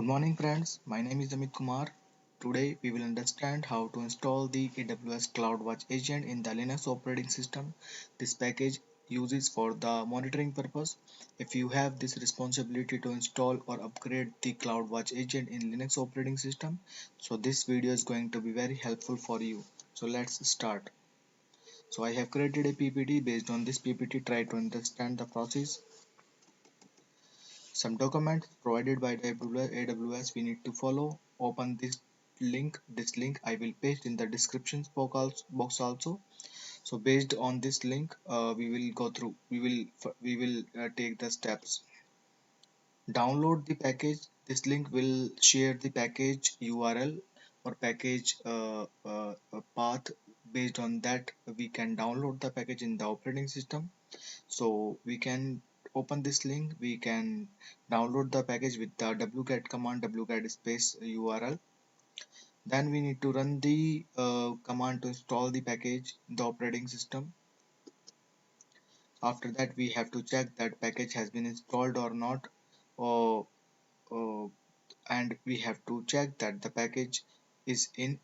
Good morning friends, my name is Amit Kumar. Today we will understand how to install the AWS CloudWatch agent in the Linux operating system. This package uses for the monitoring purpose. If you have this responsibility to install or upgrade the CloudWatch agent in Linux operating system, so this video is going to be very helpful for you. So let's start. So I have created a PPT. Based on this PPT, try to understand the process. Some documents provided by the AWS we need to follow. Open this link I will paste in the description box also. So based on this link we will go through we will take the steps. Download the package. This link will share the package URL or package path. Based on that we can download the package in the operating system. So we can open this link, we can download the package with the wget command, wget space URL. Then we need to run the command to install the package in the operating system. After that we have to check that package has been installed or not, uh, uh, and we have to check that the package is in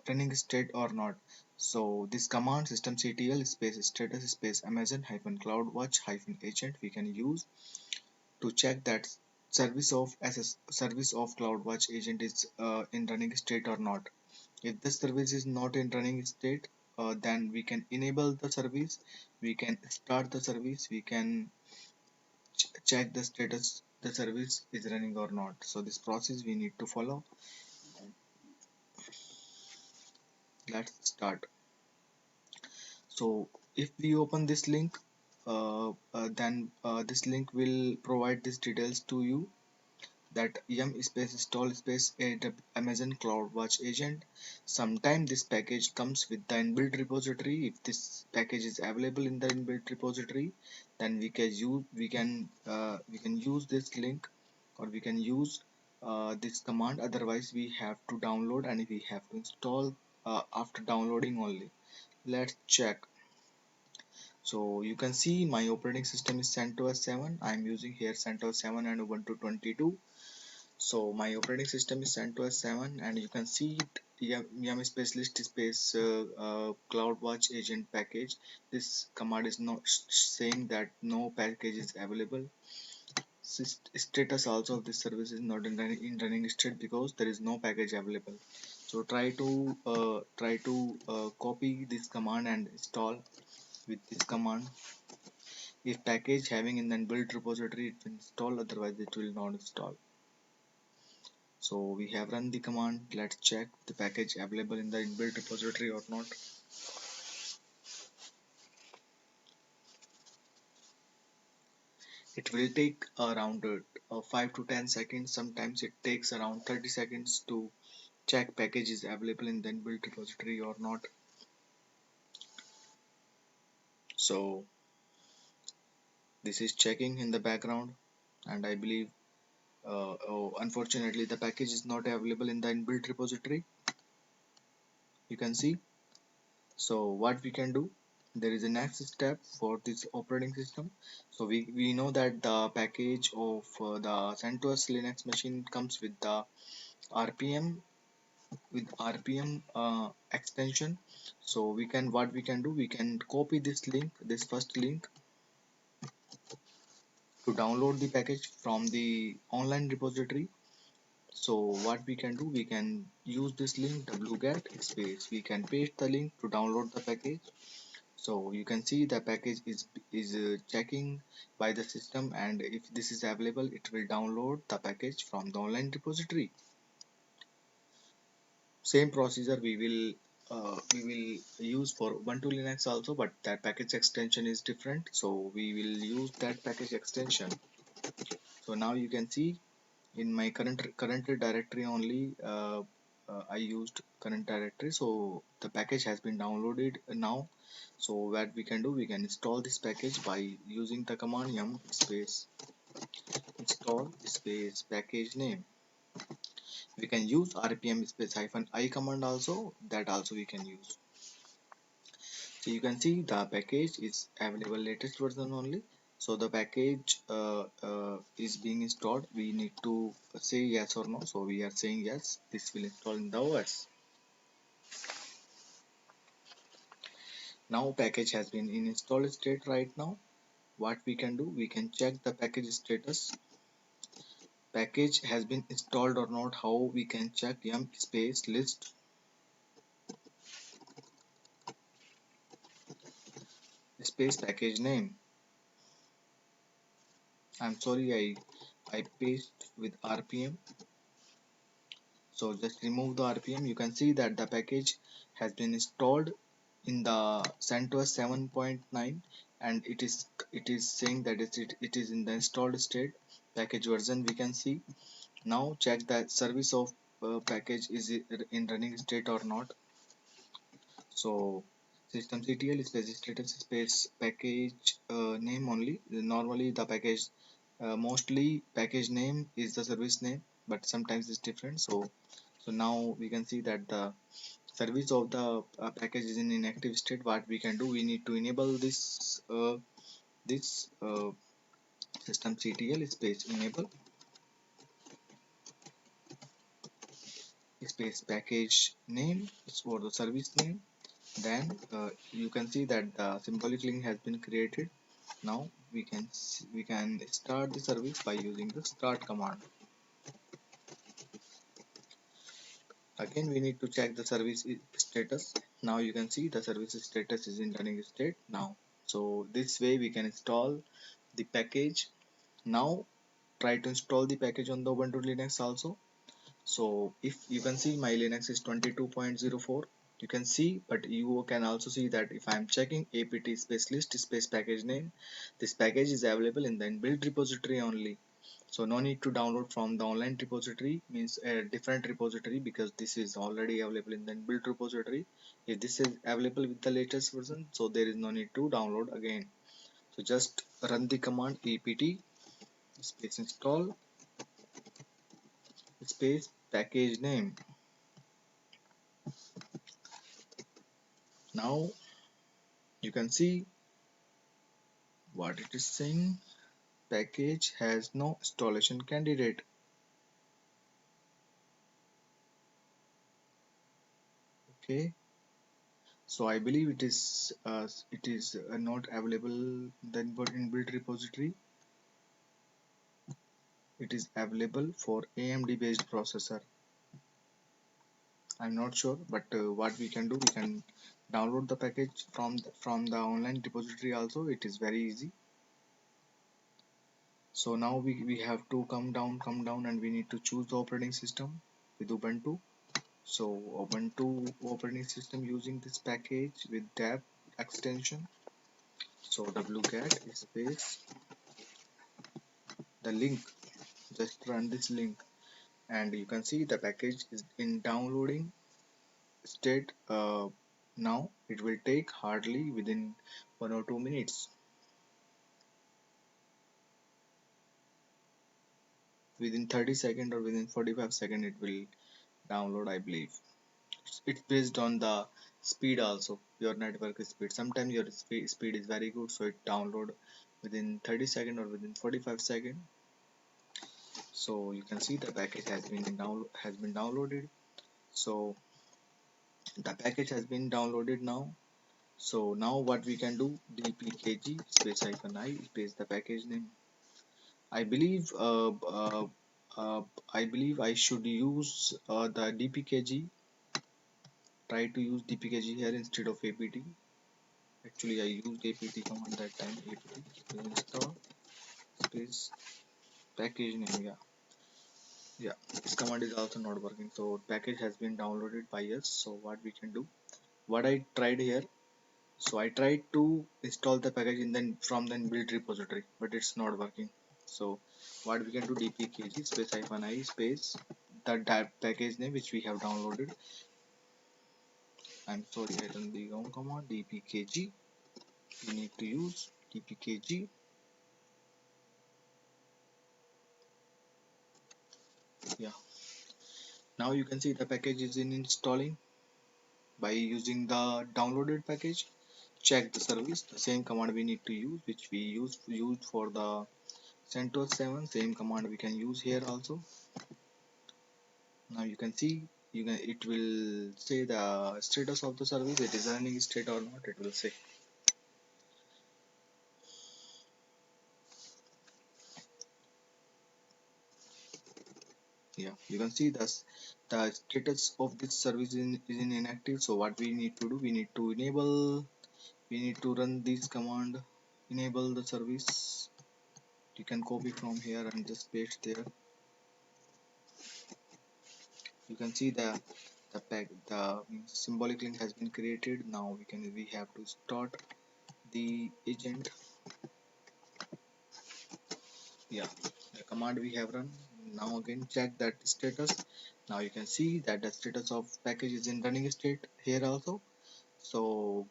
running state or not. So this command systemctl space status space amazon hyphen cloudwatch hyphen agent we can use to check that service of CloudWatch agent is in running state or not. If the service is not in running state, then we can enable the service, we can start the service, we can check the status the service is running or not. So this process we need to follow. Let's start. So if we open this link, then this link will provide these details to you, that yum space install space Amazon CloudWatch agent. Sometimes this package comes with the inbuilt repository. If this package is available in the inbuilt repository, then we can use this link, or we can use this command. Otherwise we have to download and we have to install after downloading only. Let's check. So you can see my operating system is CentOS 7. I am using here CentOS 7 and Ubuntu 22. So my operating system is CentOS 7, and you can see it, yum space list space CloudWatch agent package. This command is not saying that no package is available. Status also of this service is not in running state because there is no package available. So try to copy this command and install with this command. If package having in the build repository, it will install, otherwise it will not install. So we have run the command. Let's check the package available in the inbuilt repository or not. It will take around 5 to 10 seconds. Sometimes it takes around 30 seconds to check package is available in the inbuilt repository or not. So this is checking in the background, and I believe unfortunately the package is not available in the inbuilt repository. You can see. So what we can do, there is a next step for this operating system. So we know that the package of the CentOS Linux machine comes with the RPM extension. So what we can do, we can copy this first link to download the package from the online repository. So what we can do, we can use this link wget space, we can paste the link to download the package. So you can see the package is checking by the system, and if this is available, it will download the package from the online repository. Same procedure we will use for Ubuntu Linux also, but that package extension is different, so we will use that package extension. So now you can see in my current directory only, I used current directory, so the package has been downloaded now. So what we can do, we can install this package by using the command yum space install space package name. We can use rpm space hyphen I command also, that also we can use. So you can see the package is available latest version only. So the package is being installed. We need to say yes or no. So we are saying yes. This will install in the OS. Now package has been in installed state right now. What we can do, we can check the package status. Package has been installed or not. How we can check? Yum space list space package name. I'm sorry, I paste with RPM. So just remove the RPM. You can see that the package has been installed in the CentOS 7.9, and it is saying that it is in the installed state. Package version we can see. Now check that service of package is it in running state or not. So systemctl space status space package name only. Normally the package mostly package name is the service name, but sometimes it's different. So now we can see that the service of the package is in inactive state. What we can do, we need to enable this systemctl space enable space package name is for the service name. Then you can see that the symbolic link has been created. Now we can start the service by using the start command. Again we need to check the service status. Now you can see the service status is in running state now. So this way we can install the package. Now try to install the package on the Ubuntu Linux also. So if you can see my Linux is 22.04, you can see, but you can also see that if I am checking apt space list space package name, this package is available in the inbuilt repository only. So no need to download from the online repository, means a different repository, because this is already available in the inbuilt repository. If this is available with the latest version, so there is no need to download again. So just run the command apt space install space package name. Now you can see what it is saying. Package has no installation candidate. Okay, so I believe it is not available then, but in build repository it is available for AMD based processor. I'm not sure, but what we can do, we can download the package from the online repository also. It is very easy. So now we have to come down and we need to choose the operating system with Ubuntu. So Ubuntu operating system using this package with deb extension. So wget space the link, just run this link, and you can see the package is in downloading state. Now it will take hardly within 1 or 2 minutes. Within 30 seconds or within 45 seconds it will download, I believe. It's based on the speed also, your network speed. Sometimes your speed is very good, so it download within 30 seconds or within 45 seconds. So you can see the package has been downloaded. So the package has been downloaded now. So now what we can do, dpkg space -i space the package name. I believe I believe I should use the dpkg. Try to use dpkg here instead of apt. Actually, I used apt command that time. Apt install space package name. Yeah. This command is also not working. So package has been downloaded by us. So what we can do? What I tried here. So I tried to install the package in then from the build repository, but it's not working. So what we can do, dpkg space -i space that package name which we have downloaded. I'm sorry, I done the wrong command. Dpkg. We need to use dpkg. Yeah. Now you can see the package is in installing by using the downloaded package. check the service, the same command we need to use, which we used for the CentOS 7. Same command we can use here also. Now you can see, it will say the status of the service, it is running state or not, it will say. Yeah, you can see the status of this service is in inactive. So what we need to do, we need to run this command, enable the service. You can copy from here and just paste there. You can see the symbolic link has been created. Now we have to start the agent. Yeah, the command we have run. Now again check that status. Now you can see that the status of package is in running state here also. So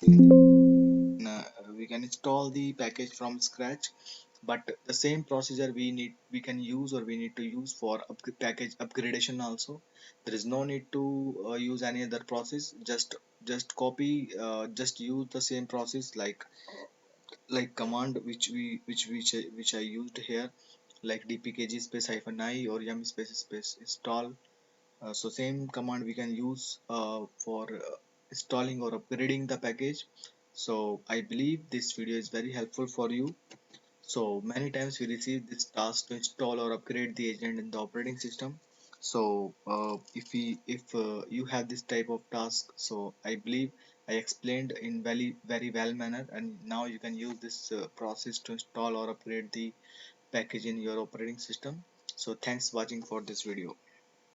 we can install the package from scratch, but the same procedure we can use, or we need to use for package upgradation also. There is no need to use any other process. Just copy, just use the same process, like command which I used here, like dpkg space hyphen I or yum space install. So same command we can use for installing or upgrading the package. So I believe this video is very helpful for you. So many times we receive this task to install or upgrade the agent in the operating system. So if you have this type of task, so I believe I explained in very well manner, and now you can use this process to install or upgrade the package in your operating system. So thanks watching for this video.